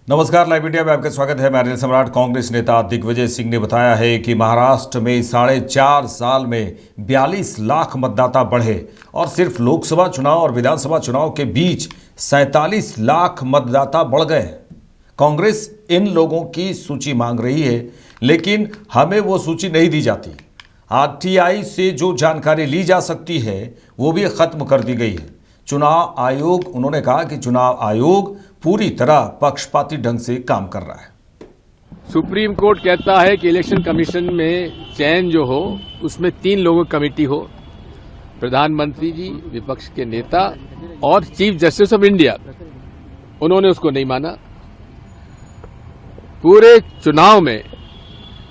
नमस्कार, live India में आपका स्वागत है। मैं अनिल सम्राट। कांग्रेस नेता दिग्विजय सिंह ने बताया है कि महाराष्ट्र में 4.5 साल में 42 लाख मतदाता बढ़े और सिर्फ लोकसभा चुनाव और विधानसभा चुनाव के बीच 47 लाख मतदाता बढ़ गए। कांग्रेस इन लोगों की सूची मांग रही है, लेकिन हमें वो सूची नहीं दी जाती। आरटीआई से जो जानकारी ली जा सकती है वो भी खत्म कर दी गई है। चुनाव आयोग, उन्होंने कहा कि चुनाव आयोग पूरी तरह पक्षपाती ढंग से काम कर रहा है। सुप्रीम कोर्ट कहता है कि इलेक्शन कमीशन में चयन जो हो उसमें 3 लोगों की कमेटी हो, प्रधानमंत्री जी, विपक्ष के नेता और चीफ जस्टिस ऑफ इंडिया। उन्होंने उसको नहीं माना। पूरे चुनाव में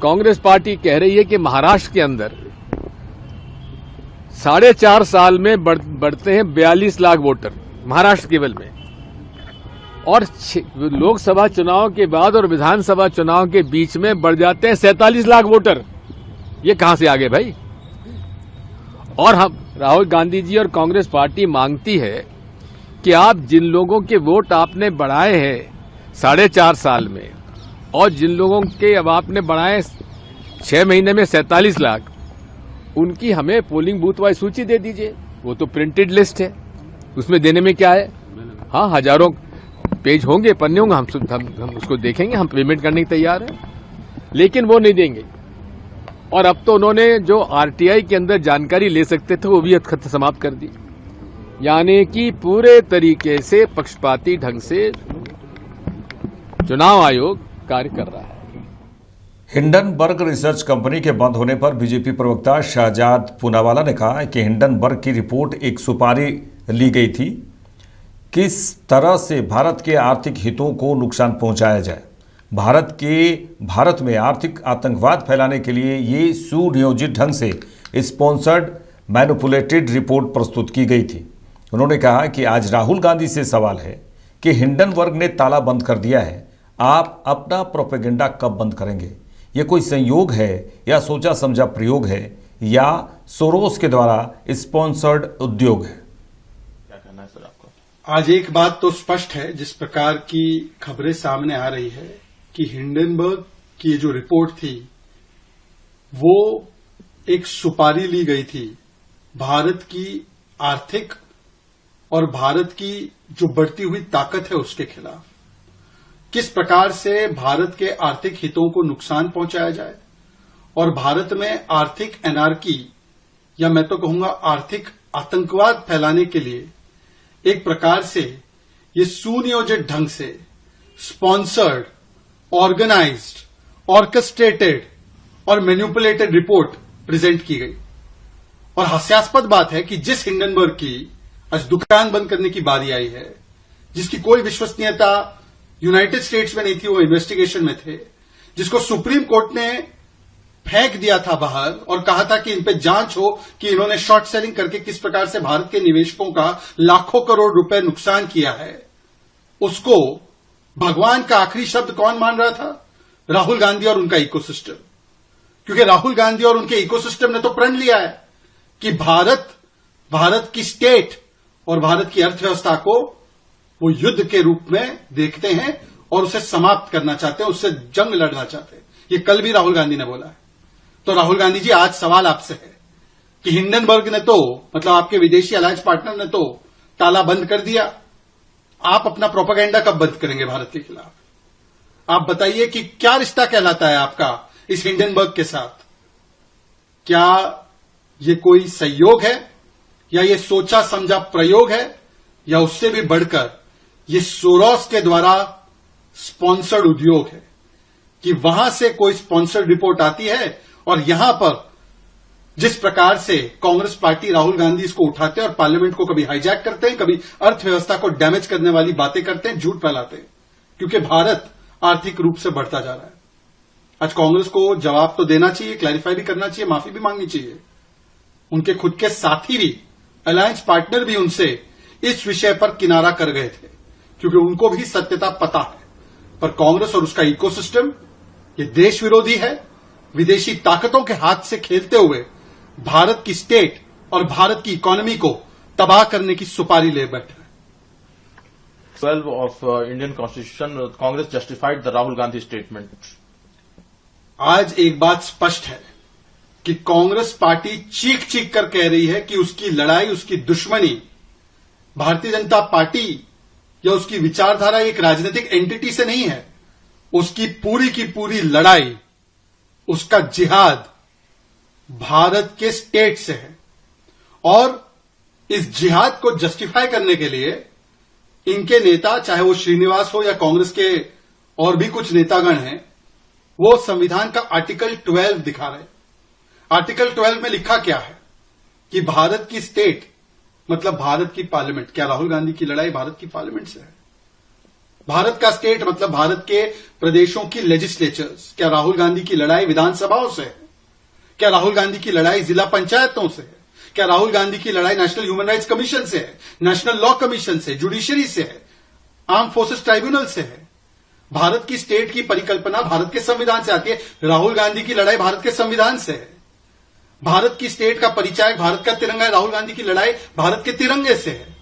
कांग्रेस पार्टी कह रही है कि महाराष्ट्र के अंदर 4.5 साल में बढ़ते हैं 42 लाख वोटर, महाराष्ट्र केवल में, और लोकसभा चुनाव के बाद और विधानसभा चुनाव के बीच में बढ़ जाते हैं 47 लाख वोटर। ये कहां से आ गए भाई? और हम, राहुल गांधी जी और कांग्रेस पार्टी मांगती है कि आप जिन लोगों के वोट आपने बढ़ाए हैं 4.5 साल में और जिन लोगों के अब आपने बढ़ाए 6 महीने में 47 लाख, उनकी हमें पोलिंग बूथ वाइज सूची दे दीजिए। वो तो प्रिंटेड लिस्ट है, उसमें देने में क्या है? हाँ, हजारों पेज होंगे, पन्ने होंगे, हम उसको देखेंगे, हम पेमेंट करने की तैयार हैं, लेकिन वो नहीं देंगे। और अब तो उन्होंने जो आरटीआई के अंदर जानकारी ले सकते थे वो भी खत समाप्त कर दी। यानी कि पूरे तरीके से पक्षपाती ढंग से चुनाव आयोग कार्य कर रहा है। हिंडनबर्ग रिसर्च कंपनी के बंद होने पर बीजेपी प्रवक्ता शहजाद पूनावाला ने कहा कि हिंडनबर्ग की रिपोर्ट एक सुपारी ली गई थी, किस तरह से भारत के आर्थिक हितों को नुकसान पहुंचाया जाए। भारत में आर्थिक आतंकवाद फैलाने के लिए ये सुनियोजित ढंग से स्पॉन्सर्ड मैनिपुलेटेड रिपोर्ट प्रस्तुत की गई थी। उन्होंने कहा कि आज राहुल गांधी से सवाल है कि हिंडनबर्ग ने ताला बंद कर दिया है, आप अपना प्रोपेगेंडा कब बंद करेंगे? ये कोई संयोग है या सोचा समझा प्रयोग है या सोरोस के द्वारा स्पॉन्सर्ड उद्योग है? क्या कहना है सर आपको? आज एक बात तो स्पष्ट है, जिस प्रकार की खबरें सामने आ रही है कि हिंडनबर्ग की जो रिपोर्ट थी वो एक सुपारी ली गई थी भारत की आर्थिक और भारत की जो बढ़ती हुई ताकत है उसके खिलाफ। किस प्रकार से भारत के आर्थिक हितों को नुकसान पहुंचाया जाए और भारत में आर्थिक एनार्की या मैं तो कहूंगा आर्थिक आतंकवाद फैलाने के लिए एक प्रकार से ये सुनियोजित ढंग से स्पॉन्सर्ड, ऑर्गेनाइज्ड, ऑर्केस्ट्रेटेड और मैनिपुलेटेड रिपोर्ट प्रेजेंट की गई। और हास्यास्पद बात है कि जिस हिंडनबर्ग की आज दुकान बंद करने की बारी आई है, जिसकी कोई विश्वसनीयता यूनाइटेड स्टेट्स में नहीं थी, वो इन्वेस्टिगेशन में थे, जिसको सुप्रीम कोर्ट ने फेंक दिया था बाहर और कहा था कि इन पे जांच हो कि इन्होंने शॉर्ट सेलिंग करके किस प्रकार से भारत के निवेशकों का लाखों करोड़ रुपए नुकसान किया है, उसको भगवान का आखिरी शब्द कौन मान रहा था? राहुल गांधी और उनका इकोसिस्टम। क्योंकि राहुल गांधी और उनके इकोसिस्टम ने तो प्रण लिया है कि भारत की स्टेट और भारत की अर्थव्यवस्था को वो युद्ध के रूप में देखते हैं और उसे समाप्त करना चाहते हैं, उससे जंग लड़ना चाहते हैं। ये कल भी राहुल गांधी ने बोला है। तो राहुल गांधी जी, आज सवाल आपसे है कि हिंडनबर्ग ने तो, मतलब आपके विदेशी अलायंस पार्टनर ने तो ताला बंद कर दिया, आप अपना प्रोपेगेंडा कब बंद करेंगे भारत के खिलाफ? आप बताइए कि क्या रिश्ता कहलाता है आपका इस हिंडनबर्ग के साथ? क्या ये कोई संयोग है या ये सोचा समझा प्रयोग है या उससे भी बढ़कर ये सोरोस के द्वारा स्पॉन्सर्ड उद्योग है कि वहां से कोई स्पॉन्सर्ड रिपोर्ट आती है और यहां पर जिस प्रकार से कांग्रेस पार्टी, राहुल गांधी इसको उठाते हैं और पार्लियामेंट को कभी हाईजैक करते हैं, कभी अर्थव्यवस्था को डैमेज करने वाली बातें करते हैं, झूठ फैलाते हैं, क्योंकि भारत आर्थिक रूप से बढ़ता जा रहा है। आज कांग्रेस को जवाब तो देना चाहिए, क्लैरिफाई भी करना चाहिए, माफी भी मांगनी चाहिए। उनके खुद के साथी भी, अलायंस पार्टनर भी उनसे इस विषय पर किनारा कर गए थे, क्योंकि उनको भी सत्यता पता है। पर कांग्रेस और उसका इकोसिस्टम ये देश विरोधी है, विदेशी ताकतों के हाथ से खेलते हुए भारत की स्टेट और भारत की इकोनॉमी को तबाह करने की सुपारी ले बैठे हैं। 12 of Indian Constitution, Congress justified the Rahul Gandhi statement. आज एक बात स्पष्ट है कि कांग्रेस पार्टी चीख चीख कर कह रही है कि उसकी लड़ाई, उसकी दुश्मनी भारतीय जनता पार्टी या उसकी विचारधारा एक राजनीतिक एंटिटी से नहीं है। उसकी पूरी की पूरी लड़ाई, उसका जिहाद भारत के स्टेट से है। और इस जिहाद को जस्टिफाई करने के लिए इनके नेता, चाहे वो श्रीनिवास हो या कांग्रेस के और भी कुछ नेतागण हैं, वो संविधान का आर्टिकल 12 दिखा रहे। आर्टिकल 12 में लिखा क्या है कि भारत की स्टेट मतलब भारत की पार्लियामेंट। क्या राहुल गांधी की लड़ाई भारत की पार्लियामेंट से है? भारत का स्टेट मतलब भारत के प्रदेशों की लेजिस्लेचर्स। क्या राहुल गांधी की लड़ाई विधानसभाओं से है? क्या राहुल गांधी की लड़ाई जिला पंचायतों से है? क्या राहुल गांधी की लड़ाई नेशनल ह्यूमन राइट्स कमीशन से है, नेशनल लॉ कमीशन से, जुडिशरी से है, आर्म फोर्सेस ट्राइब्यूनल से है? भारत की स्टेट की परिकल्पना भारत के संविधान से आती है। राहुल गांधी की लड़ाई भारत के संविधान से है। भारत की स्टेट का परिचायक भारत का तिरंगा है। राहुल गांधी की लड़ाई भारत के तिरंगे से है।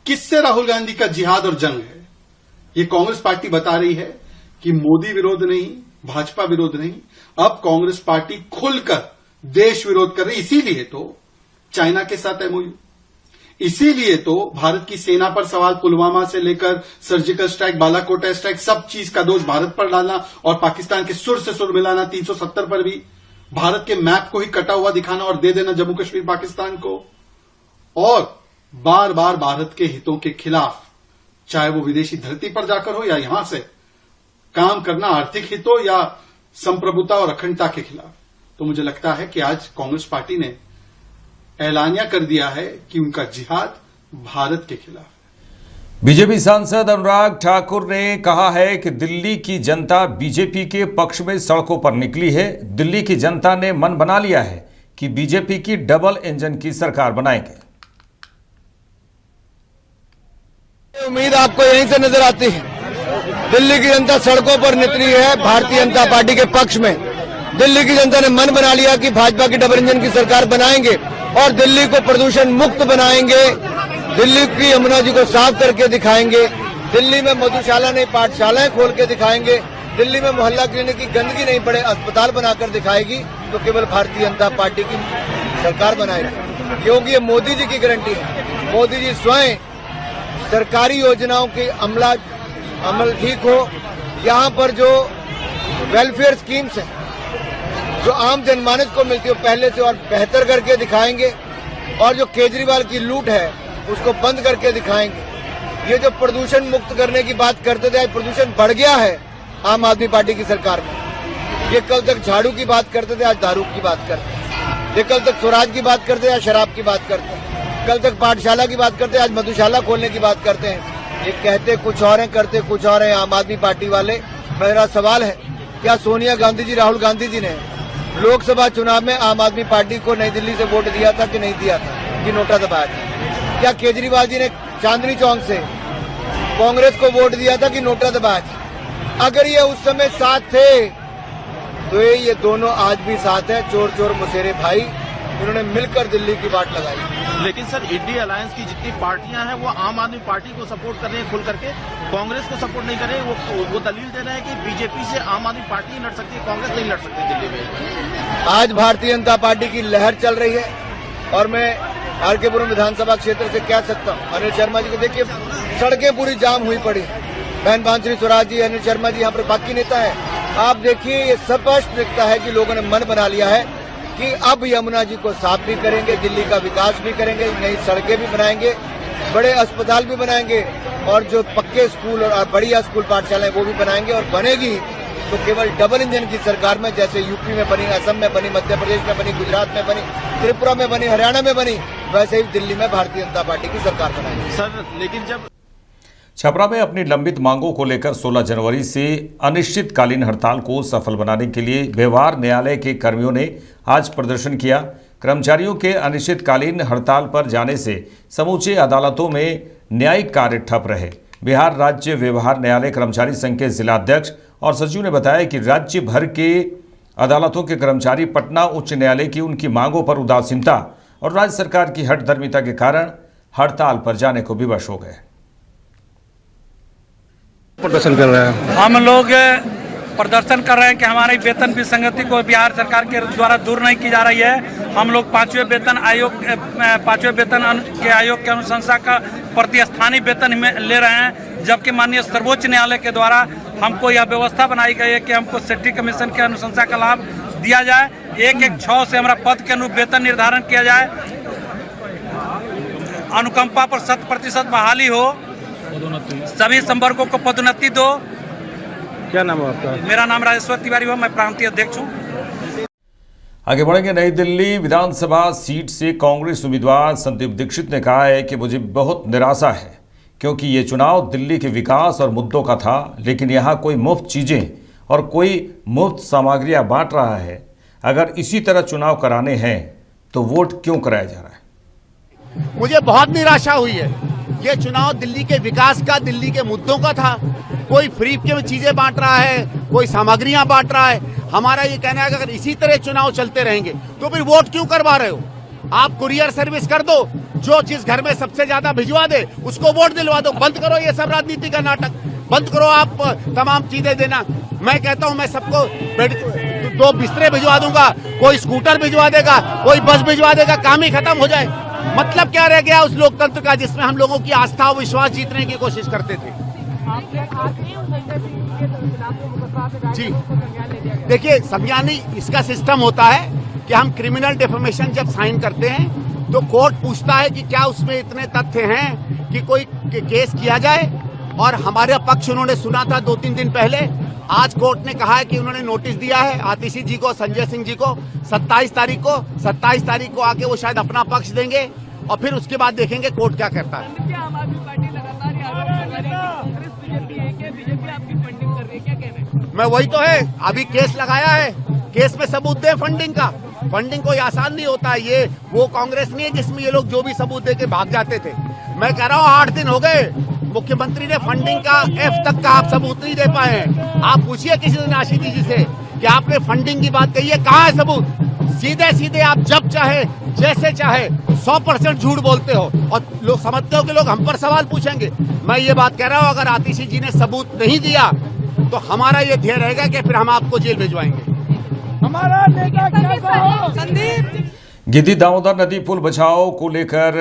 किससे राहुल गांधी का जिहाद और जंग है? ये कांग्रेस पार्टी बता रही है कि मोदी विरोध नहीं, भाजपा विरोध नहीं, अब कांग्रेस पार्टी खुलकर देश विरोध कर रही। इसीलिए तो चाइना के साथ एमओयू, इसीलिए तो भारत की सेना पर सवाल, पुलवामा से लेकर सर्जिकल स्ट्राइक, बालाकोट स्ट्राइक, सब चीज का दोष भारत पर डालना और पाकिस्तान के सुर से सुर मिलाना, 370 पर भी भारत के मैप को ही कटा हुआ दिखाना और दे देना जम्मू कश्मीर पाकिस्तान को, और बार बार भारत के हितों के खिलाफ, चाहे वो विदेशी धरती पर जाकर हो या यहां से काम करना, आर्थिक हितों या संप्रभुता और अखंडता के खिलाफ। तो मुझे लगता है कि आज कांग्रेस पार्टी ने ऐलानिया कर दिया है कि उनका जिहाद भारत के खिलाफ है। बीजेपी सांसद अनुराग ठाकुर ने कहा है कि दिल्ली की जनता बीजेपी के पक्ष में सड़कों पर निकली है। दिल्ली की जनता ने मन बना लिया है कि बीजेपी की डबल इंजन की सरकार बनाएंगे। उम्मीद आपको यहीं से नजर आती है। दिल्ली की जनता सड़कों पर निकली है भारतीय जनता पार्टी के पक्ष में। दिल्ली की जनता ने मन बना लिया कि भाजपा की डबल इंजन की सरकार बनाएंगे और दिल्ली को प्रदूषण मुक्त बनाएंगे। दिल्ली की यमुना जी को साफ करके दिखाएंगे। दिल्ली में मधुशाला नहीं, पाठशालाएं खोल के दिखाएंगे। दिल्ली में मोहल्ला क्लिनिक की गंदगी नहीं पड़े, अस्पताल बनाकर दिखाएगी। तो केवल भारतीय जनता पार्टी की सरकार बनाएगी, क्योंकि ये मोदी जी की गारंटी है। मोदी जी स्वयं सरकारी योजनाओं की अमल ठीक हो। यहाँ पर जो वेलफेयर स्कीम्स हैं जो आम जनमानस को मिलती है पहले से और बेहतर करके दिखाएंगे, और जो केजरीवाल की लूट है उसको बंद करके दिखाएंगे। ये जो प्रदूषण मुक्त करने की बात करते थे, आज प्रदूषण बढ़ गया है आम आदमी पार्टी की सरकार में। ये कल तक झाड़ू की बात करते थे, आज दारू की बात करते हैं। ये कल तक स्वराज की बात करते थे, आज शराब की बात करते हैं। कल तक पाठशाला की बात करते हैं, आज मधुशाला खोलने की बात करते हैं। ये कहते कुछ और हैं, करते कुछ और हैं आम आदमी पार्टी वाले। मेरा सवाल है, क्या सोनिया गांधी जी, राहुल गांधी जी ने लोकसभा चुनाव में आम आदमी पार्टी को नई दिल्ली से वोट दिया था कि नहीं दिया था, कि नोटा दबाया था? क्या केजरीवाल जी ने चांदनी चौक से कांग्रेस को वोट दिया था कि नोटा दबाया था? अगर ये उस समय साथ थे तो ये दोनों आज भी साथ हैं, चोर चोर मुसेरे भाई। इन्होंने मिलकर दिल्ली की बात लगाई। लेकिन सर, इंडिया अलायंस की जितनी पार्टियां हैं वो आम आदमी पार्टी को सपोर्ट कर रही है खुल करके, कांग्रेस को सपोर्ट नहीं कर रही है। वो दलील दे रहे हैं कि बीजेपी से आम आदमी पार्टी ही लड़ सकती है, कांग्रेस नहीं लड़ सकती दिल्ली में। आज भारतीय जनता पार्टी की लहर चल रही है और मैं आरकेपुरम विधानसभा क्षेत्र से कह सकता हूँ, अनिल शर्मा जी को देखिए, सड़कें पूरी जाम हुई पड़ी। बहन बांसुरी स्वराज जी, अनिल शर्मा जी यहाँ पर बाकी नेता है। आप देखिए, ये स्पष्ट दिखता है कि लोगों ने मन बना लिया है कि अब यमुना जी को साफ भी करेंगे, दिल्ली का विकास भी करेंगे, नई सड़कें भी बनाएंगे, बड़े अस्पताल भी बनाएंगे, और जो पक्के स्कूल और बढ़िया स्कूल पाठशालाएं वो भी बनाएंगे। और बनेगी तो केवल डबल इंजन की सरकार में, जैसे यूपी में बनी, असम में बनी, मध्य प्रदेश में बनी, गुजरात में बनी, त्रिपुरा में बनी, हरियाणा में बनी, वैसे ही दिल्ली में भारतीय जनता पार्टी की सरकार बनाएगी। सर, लेकिन जब छपरा में अपनी लंबित मांगों को लेकर 16 जनवरी से अनिश्चितकालीन हड़ताल को सफल बनाने के लिए व्यवहार न्यायालय के कर्मियों ने आज प्रदर्शन किया। कर्मचारियों के अनिश्चितकालीन हड़ताल पर जाने से समूचे अदालतों में न्यायिक कार्य ठप रहे। बिहार राज्य व्यवहार न्यायालय कर्मचारी संघ के जिलाध्यक्ष और सचिव ने बताया कि राज्य भर के अदालतों के कर्मचारी पटना उच्च न्यायालय की उनकी मांगों पर उदासीनता और राज्य सरकार की हठधर्मिता के कारण हड़ताल पर जाने को विवश हो गए। प्रदर्शन कर रहे हैं? हम लोग प्रदर्शन कर रहे हैं कि हमारी वेतन विसंगति को बिहार सरकार के द्वारा दूर नहीं की जा रही है। हम लोग पांचवें वेतन के आयोग के अनुशंसा का प्रतिस्थानीय वेतन में ले रहे हैं, जबकि माननीय सर्वोच्च न्यायालय के द्वारा हमको यह व्यवस्था बनाई गई है कि हमको सेफ्टी कमीशन के अनुशंसा का लाभ दिया जाए। 116 से हमारा पद के अनुरूप वेतन निर्धारण किया जाए, अनुकंपा पर 100% बहाली हो, सभी संवर्गों को पदोन्नति दो। क्या नाम है आपका? मेरा नाम राजेश्वर तिवारी हो, मैं प्रांतीय अध्यक्ष हूँ। आगे बढ़ेंगे। नई दिल्ली विधानसभा सीट से कांग्रेस उम्मीदवार संदीप दीक्षित ने कहा है कि मुझे बहुत निराशा है, क्योंकि ये चुनाव दिल्ली के विकास और मुद्दों का था, लेकिन यहाँ कोई मुफ्त चीज़ें और कोई मुफ्त सामग्रियाँ बांट रहा है। अगर इसी तरह चुनाव कराने हैं तो वोट क्यों कराया जा रहा है? मुझे बहुत निराशा हुई है। ये चुनाव दिल्ली के विकास का, दिल्ली के मुद्दों का था। कोई फ्री के चीजें बांट रहा है, कोई सामग्रियां बांट रहा है। हमारा ये कहना है कि अगर इसी तरह चुनाव चलते रहेंगे तो फिर वोट क्यों करवा रहे हो? आप कुरियर सर्विस कर दो, जो जिस घर में सबसे ज्यादा भिजवा दे उसको वोट दिलवा दो। बंद करो ये सब राजनीति का नाटक, बंद करो आप तमाम चीजें देना। मैं कहता हूं मैं सबको 2 बिस्तरे भिजवा दूंगा, कोई स्कूटर भिजवा देगा, कोई बस भिजवा देगा, काम ही खत्म हो जाए। मतलब क्या रह गया उस लोकतंत्र का जिसमें हम लोगों की आस्था और विश्वास जीतने की कोशिश करते थे? जी देखिए, संज्ञान इसका सिस्टम होता है कि हम क्रिमिनल डिफेमेशन जब साइन करते हैं तो कोर्ट पूछता है कि क्या उसमें इतने तथ्य हैं कि कोई केस किया जाए, और हमारे पक्ष उन्होंने सुना था 2-3 दिन पहले। आज कोर्ट ने कहा है कि उन्होंने नोटिस दिया है आतिशी जी को, संजय सिंह जी को 27 तारीख को आके वो शायद अपना पक्ष देंगे, और फिर उसके बाद देखेंगे कोर्ट क्या करता है। मैं वही तो है, अभी केस लगाया है, केस में सबूत दे फंडिंग का। फंडिंग कोई आसान नहीं होता है, ये वो कांग्रेस नहीं है जिसमें ये लोग जो भी सबूत दे के भाग जाते थे। मैं कह रहा हूँ 8 दिन हो गए, मुख्यमंत्री ने फंडिंग का F तक का आप सबूत नहीं दे पाए हैं। आप पूछिए किसी दिन आशीष जी से कि आपने फंडिंग की बात कही है, कहाँ है सबूत? सीधे आप जब चाहे जैसे चाहे 100% झूठ बोलते हो, और लोग समझते हो कि लोग हम पर सवाल पूछेंगे। मैं ये बात कह रहा हूँ, अगर आतिशी जी ने सबूत नहीं दिया तो हमारा ये ध्येय रहेगा कि फिर हम आपको जेल भिजवाएंगे। हमारा नेता कैसा हो? संदीप। गिद्धि दामोदर नदी पुल बचाओ को लेकर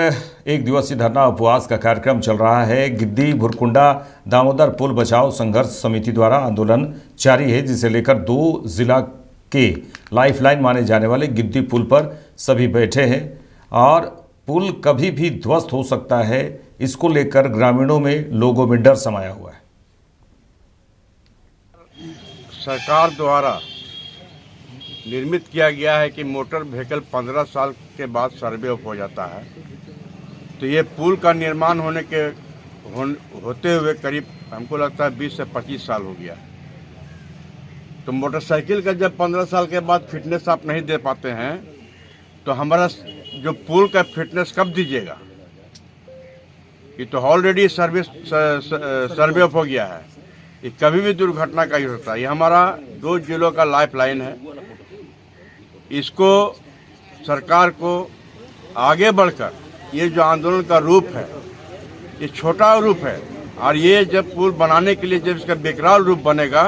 1 दिवसीय धरना उपवास का कार्यक्रम चल रहा है। गिद्धि भुरकुंडा दामोदर पुल बचाओ संघर्ष समिति द्वारा आंदोलन जारी है, जिसे लेकर 2 जिला के लाइफलाइन माने जाने वाले गिद्धि पुल पर सभी बैठे हैं, और पुल कभी भी ध्वस्त हो सकता है। इसको लेकर ग्रामीणों में लोगों में डर समाया हुआ है। सरकार द्वारा निर्मित किया गया है कि मोटर व्हीकल 15 साल के बाद सर्वे हो जाता है, तो ये पुल का निर्माण होते हुए करीब हमको लगता है 20 से 25 साल हो गया है। तो मोटरसाइकिल का जब 15 साल के बाद फिटनेस आप नहीं दे पाते हैं, तो हमारा जो पुल का फिटनेस कब दीजिएगा? ये तो ऑलरेडी सर्वे हो गया है, ये कभी भी दुर्घटना का ही होता है। ये हमारा 2 जिलों का लाइफलाइन है। इसको सरकार को आगे बढ़कर ये जो आंदोलन का रूप है, ये छोटा रूप है, और ये जब पुल बनाने के लिए जब इसका विकराल रूप बनेगा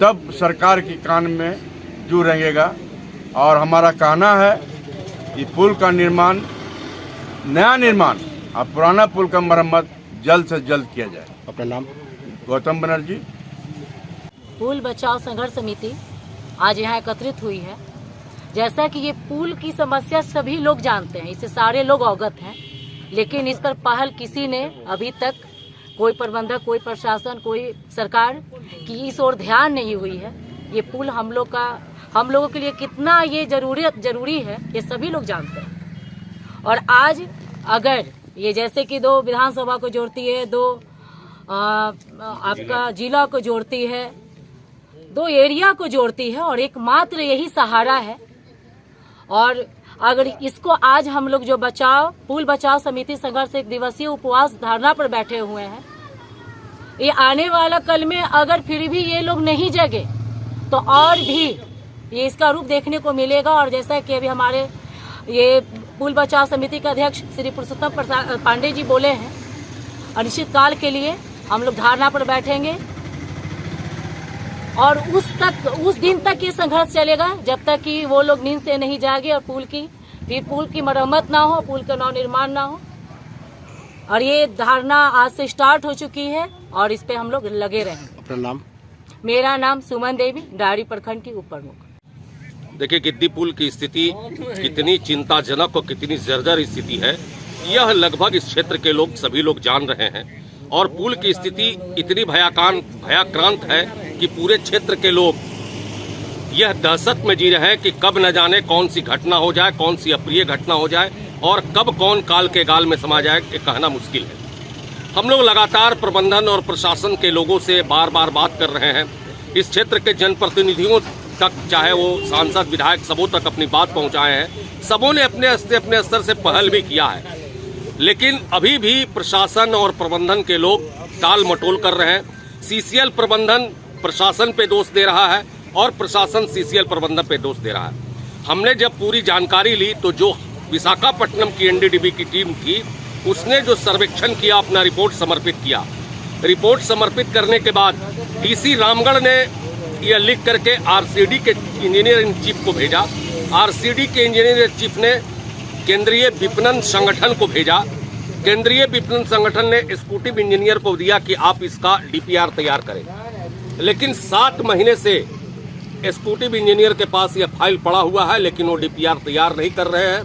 तब सरकार के कान में जू रहेगा। और हमारा कहना है कि पुल का निर्माण, नया निर्माण और पुराना पुल का मरम्मत जल्द से जल्द किया जाए। अपना नाम? गौतम बनर्जी। पुल बचाओ संघर्ष समिति आज यहाँ एकत्रित हुई है। जैसा कि ये पुल की समस्या सभी लोग जानते हैं, इससे सारे लोग अवगत हैं, लेकिन इस पर पहल किसी ने अभी तक, कोई प्रबंधक, कोई प्रशासन, कोई सरकार की इस ओर ध्यान नहीं हुई है। ये पुल हम लोगों के लिए कितना ये जरूरी है, ये सभी लोग जानते हैं। और आज अगर ये जैसे कि 2 विधानसभा को जोड़ती है, 2 आपका जिला को जोड़ती है, 2 एरिया को जोड़ती है, और एकमात्र यही सहारा है। और अगर इसको आज हम लोग जो पुल बचाओ समिति संघर्ष 1 दिवसीय उपवास धरना पर बैठे हुए हैं, ये आने वाला कल में अगर फिर भी ये लोग नहीं जगे तो और भी ये इसका रूप देखने को मिलेगा। और जैसा कि अभी हमारे ये पुल बचाओ समिति के अध्यक्ष श्री पुरुषोत्तम पांडे जी बोले हैं, अनिश्चित काल के लिए हम लोग धरना पर बैठेंगे और उस दिन तक ये संघर्ष चलेगा जब तक कि वो लोग नींद से नहीं जागे और पुल की मरम्मत ना हो, पुल का नवनिर्माण ना हो। और ये धारणा आज से स्टार्ट हो चुकी है और इस पे हम लोग लगे रहेंगे। अपना नाम? मेरा नाम सुमन देवी, डायरी प्रखंड की उप प्रमुख। देखिए, गिद्दी पुल की स्थिति कितनी चिंताजनक और कितनी जर्जर स्थिति है, यह लगभग इस क्षेत्र के लोग सभी लोग जान रहे हैं। और पुल की स्थिति इतनी भयाक्रांत है कि पूरे क्षेत्र के लोग यह दहशत में जी रहे हैं कि कब न जाने कौन सी घटना हो जाए, कौन सी अप्रिय घटना हो जाए और कब कौन काल के गाल में समा जाए, ये कहना मुश्किल है। हम लोग लगातार प्रबंधन और प्रशासन के लोगों से बार बार बात कर रहे हैं। इस क्षेत्र के जनप्रतिनिधियों तक, चाहे वो सांसद विधायक, सबों तक अपनी बात पहुंचाए हैं। सबों ने अपने स्तर से पहल भी किया है, लेकिन अभी भी प्रशासन और प्रबंधन के लोग टाल मटोल कर रहे हैं। सीसीएल प्रबंधन प्रशासन पे दोष दे रहा है और प्रशासन सीसीएल प्रबंधन पे दोष दे रहा है। हमने जब पूरी जानकारी ली तो जो विशाखापट्टनम की एनडीडीबी की टीम थी, उसने जो सर्वेक्षण किया, अपना रिपोर्ट समर्पित किया। रिपोर्ट समर्पित करने के बाद डीसी रामगढ़ ने यह लिख करके आरसीडी के इंजीनियर इन चीफ को भेजा। आरसीडी के इंजीनियर इन चीफ ने केंद्रीय विपणन संगठन को भेजा। केंद्रीय विपणन संगठन ने एक्जीक्यूटिव इंजीनियर को दिया कि आप इसका डीपीआर तैयार करें। लेकिन 7 महीने से एक्जीक्यूटिव इंजीनियर के पास यह फाइल पड़ा हुआ है, लेकिन वो डीपीआर तैयार नहीं कर रहे हैं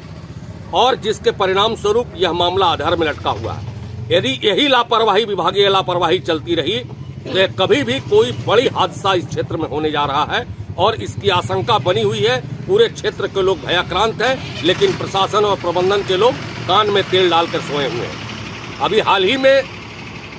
और जिसके परिणाम स्वरूप यह मामला आधार में लटका हुआ है। यदि यही लापरवाही, विभागीय लापरवाही चलती रही तो कभी भी कोई बड़ी हादसा इस क्षेत्र में होने जा रहा है और इसकी आशंका बनी हुई है। पूरे क्षेत्र के लोग भयाक्रांत हैं, लेकिन प्रशासन और प्रबंधन के लोग कान में तेल डालकर सोए हुए हैं। अभी हाल ही में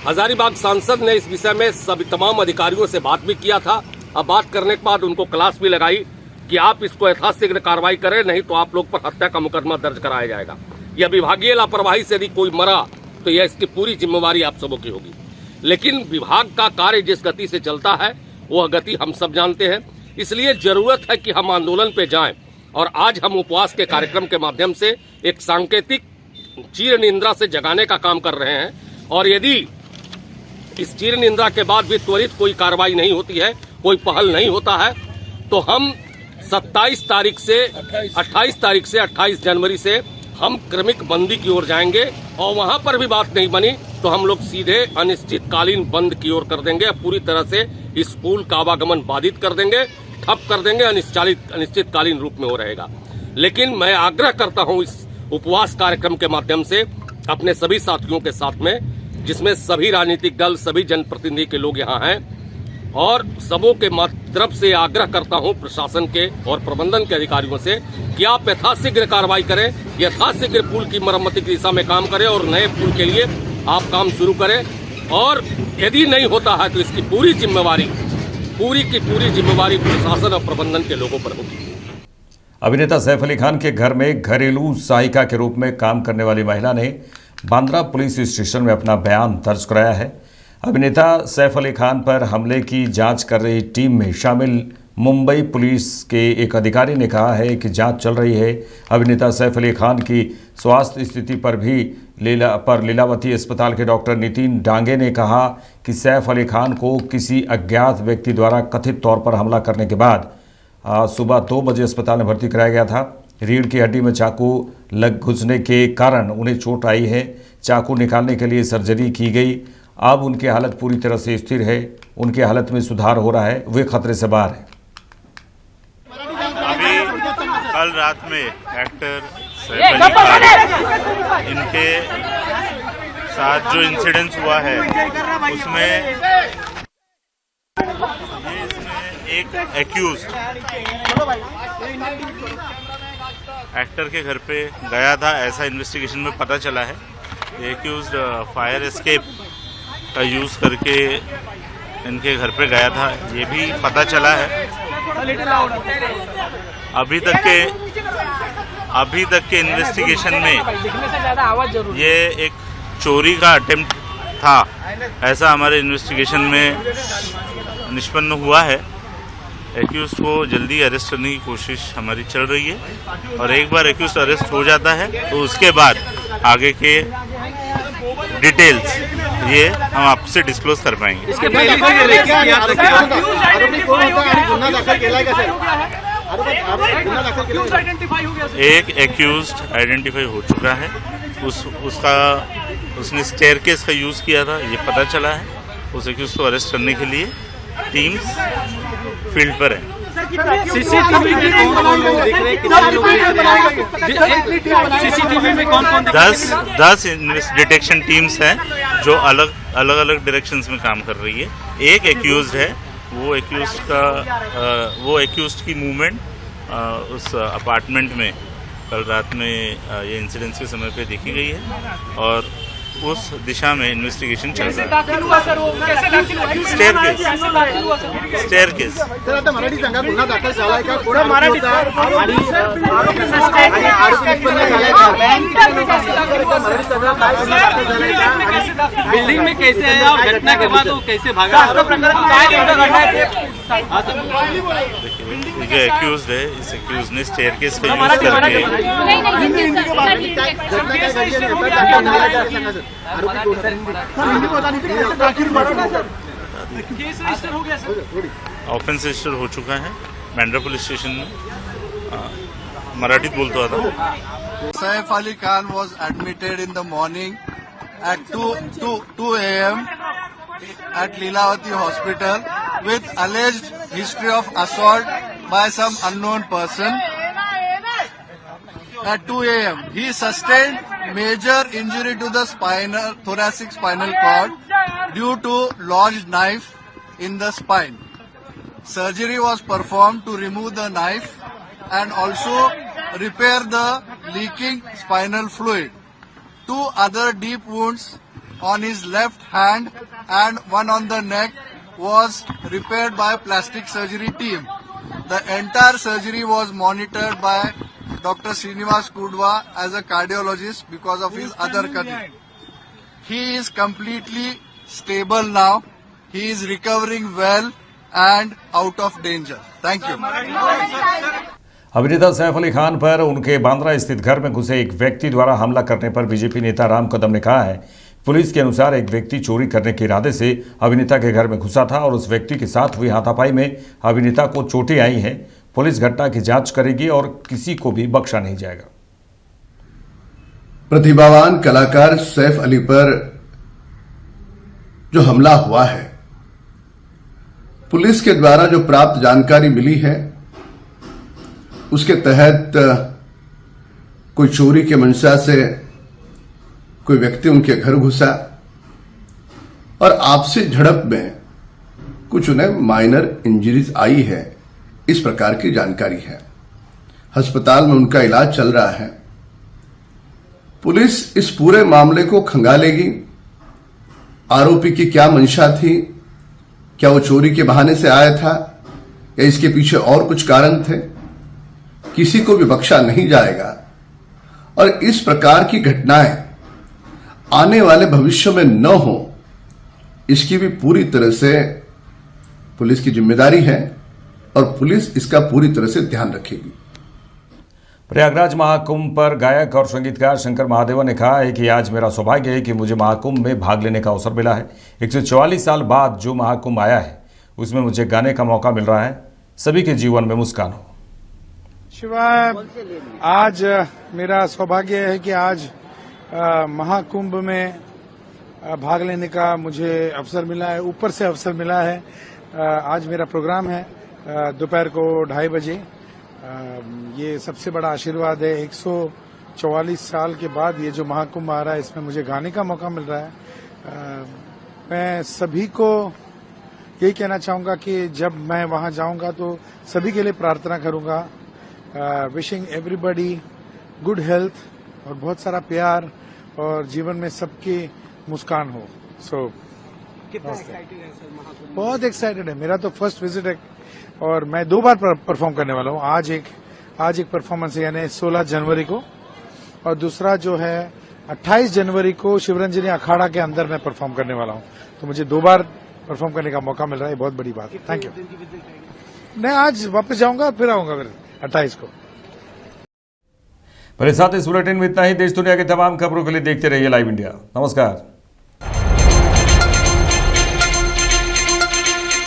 हजारीबाग सांसद ने इस विषय में तमाम अधिकारियों से बात भी किया था। अब बात करने के बाद उनको क्लास भी लगाई कि आप इसको यथाशीघ्र कार्रवाई करें, नहीं तो आप लोग पर हत्या का मुकदमा दर्ज कराया जाएगा। यह विभागीय लापरवाही से यदि कोई मरा तो यह इसकी पूरी जिम्मेवारी आप सबों की होगी। लेकिन विभाग का कार्य जिस गति से चलता है वह गति हम सब जानते हैं। इसलिए जरूरत है कि हम आंदोलन पे जाएं और आज हम उपवास के कार्यक्रम के माध्यम से एक सांकेतिक चीर निंद्रा से जगाने का काम कर रहे हैं। और यदि इस चीर निंद्रा के बाद भी त्वरित कोई कार्रवाई नहीं होती है, कोई पहल नहीं होता है, तो हम 28 तारीख से 28 जनवरी से हम क्रमिक बंदी की ओर जाएंगे और वहां पर भी बात नहीं बनी तो हम लोग सीधे अनिश्चितकालीन बंद की ओर कर देंगे। पूरी तरह से इस पुल का आवागमन बाधित कर देंगे, ठप कर देंगे, अनिश्चितकालीन रूप में हो रहेगा। लेकिन मैं आग्रह करता हूं इस उपवास कार्यक्रम के माध्यम से अपने सभी साथियों के साथ में, जिसमें सभी राजनीतिक दल, सभी जनप्रतिनिधि के लोग यहाँ हैं, और सबों के तरफ से आग्रह करता हूं प्रशासन के और प्रबंधन के अधिकारियों से कि आप यथाशीघ्र कार्रवाई करें, यथाशीघ्र पुल की मरम्मती की दिशा में काम करें और नए पुल के लिए आप काम शुरू करें। और यदि नहीं होता है तो इसकी पूरी की पूरी जिम्मेवारी प्रशासन और प्रबंधन के लोगों पर होगी। अभिनेता सैफ अली खान के घर में घरेलू सहायिका के रूप में काम करने वाली महिला ने बांद्रा पुलिस स्टेशन में अपना बयान दर्ज कराया है। अभिनेता सैफ अली खान पर हमले की जांच कर रही टीम में शामिल मुंबई पुलिस के एक अधिकारी ने कहा है कि जांच चल रही है। अभिनेता सैफ अली खान की स्वास्थ्य स्थिति पर भी लीलावती अस्पताल के डॉक्टर नितिन डांगे ने कहा कि सैफ अली खान को किसी अज्ञात व्यक्ति द्वारा कथित तौर पर हमला करने के बाद सुबह 2 बजे अस्पताल में भर्ती कराया गया था। रीढ़ की हड्डी में चाकू लग घुसने के कारण उन्हें चोट आई है। चाकू निकालने के लिए सर्जरी की गई। अब उनकी हालत पूरी तरह से स्थिर है, उनकी हालत में सुधार हो रहा है, वे खतरे से बाहर हैं। अभी कल रात में एक्टर सैफ अली खान, इनके साथ जो इंसिडेंस हुआ है उसमें एक एक्यूज्ड एक्टर के घर पे गया था, ऐसा इन्वेस्टिगेशन में पता चला है। एक्यूज्ड फायर एस्केप का यूज करके इनके घर पे गया था, ये भी पता चला है। अभी तक के इन्वेस्टिगेशन में ये एक चोरी का अटेम्प्ट था, ऐसा हमारे इन्वेस्टिगेशन में निष्पन्न हुआ है। एक्यूज को जल्दी अरेस्ट करने की कोशिश हमारी चल रही है और एक बार एक्यूज अरेस्ट हो जाता है तो उसके बाद आगे के डिटेल्स ये हम आपसे डिस्क्लोज कर पाएंगे। एक एक्यूज्ड आइडेंटिफाई हो चुका है, उसने स्टेयरकेस का यूज किया था, ये पता चला है। उस एक्यूज को अरेस्ट करने के लिए टीम्स फील्ड पर है। सीसीटीवी में कौन 10 डिटेक्शन टीम्स हैं जो अलग अलग डायरेक्शंस में काम कर रही है। एक एक्यूज्ड है, वो एक्यूज्ड की मूवमेंट उस अपार्टमेंट में कल रात में ये इंसिडेंस के समय पे देखी गई है और उस दिशा में इन्वेस्टिगेशन चल रहा है। स्टेयरकेस मराठी संघात गुन्हा दाखल झालाय का? बिल्डिंग में कैसे आया और घटना के बाद वो कैसे भागा? जो एक्यूज्ड है, इस एक्यूज ने स्टेयरकेस का यूज करके ऑफेंस रजिस्टर हो चुका है बैंड्रा पुलिस स्टेशन में। मराठीत बोलतो आता। Saif Ali Khan was admitted in the morning at 2 a.m. at Leelavati Hospital with alleged history of assault by some unknown person. At 2 a.m. he sustained major injury to the thoracic spinal cord due to lodged knife in the spine. Surgery was performed to remove the knife and also repair the leaking spinal fluid. 2 other deep wounds on his left hand and one on the neck was repaired by plastic surgery team. The entire surgery was monitored by Dr. Srinivas Kudwa as a cardiologist because of his other condition. He is completely stable now. He is recovering well and out of danger. Thank you. अभिनेता सैफ अली खान पर उनके बांद्रा स्थित घर में घुसे एक व्यक्ति द्वारा हमला करने पर बीजेपी नेता राम कदम ने कहा है, पुलिस के अनुसार एक व्यक्ति चोरी करने के इरादे से अभिनेता के घर में घुसा था और उस व्यक्ति के साथ हुई हाथापाई में अभिनेता को चोटें आई हैं। पुलिस घटना की जांच करेगी और किसी को भी बख्शा नहीं जाएगा। प्रतिभावान कलाकार सैफ अली पर जो हमला हुआ है, पुलिस के द्वारा जो प्राप्त जानकारी मिली है उसके तहत कोई चोरी के मंशा से कोई व्यक्ति उनके घर घुसा और आपसी झड़प में कुछ उन्हें माइनर इंजरीज आई है, इस प्रकार की जानकारी है। अस्पताल में उनका इलाज चल रहा है। पुलिस इस पूरे मामले को खंगालेगी। आरोपी की क्या मंशा थी, क्या वो चोरी के बहाने से आया था या इसके पीछे और कुछ कारण थे, किसी को भी बख्शा नहीं जाएगा। और इस प्रकार की घटनाएं आने वाले भविष्य में न हो, इसकी भी पूरी तरह से पुलिस की जिम्मेदारी है और पुलिस इसका पूरी तरह से ध्यान रखेगी। प्रयागराज महाकुंभ पर गायक और संगीतकार शंकर महादेवन ने कहा है कि आज मेरा सौभाग्य है कि मुझे महाकुंभ में भाग लेने का अवसर मिला है। 144 साल बाद जो महाकुंभ आया है उसमें मुझे गाने का मौका मिल रहा है। सभी के जीवन में मुस्कान हो। शिवाय, आज मेरा सौभाग्य है कि आज महाकुंभ में भाग लेने का मुझे अवसर मिला है, ऊपर से अवसर मिला है। आज मेरा प्रोग्राम है दोपहर को 2:30 बजे। ये सबसे बड़ा आशीर्वाद है। 144 साल के बाद ये जो महाकुंभ आ रहा है, इसमें मुझे गाने का मौका मिल रहा है। मैं सभी को यही कहना चाहूंगा कि जब मैं वहां जाऊंगा तो सभी के लिए प्रार्थना करूंगा। विशिंग एवरीबॉडी गुड हेल्थ और बहुत सारा प्यार और जीवन में सबकी मुस्कान हो। बहुत एक्साइटेड है। मेरा तो फर्स्ट विजिट है और मैं 2 बार परफॉर्म करने वाला हूँ। आज एक परफॉर्मेंस है, यानी 16 जनवरी को, और दूसरा जो है 28 जनवरी को शिवरंजनी अखाड़ा के अंदर मैं परफॉर्म करने वाला हूँ। तो मुझे 2 बार परफॉर्म करने का मौका मिल रहा है, बहुत बड़ी बात है। Thank you. मैं आज वापस जाऊंगा, फिर आऊंगा फिर 28 को। मेरे साथ इस बुलेटिन में इतना ही। देश दुनिया की तमाम खबरों के लिए देखते रहिए लाइव इंडिया। नमस्कार।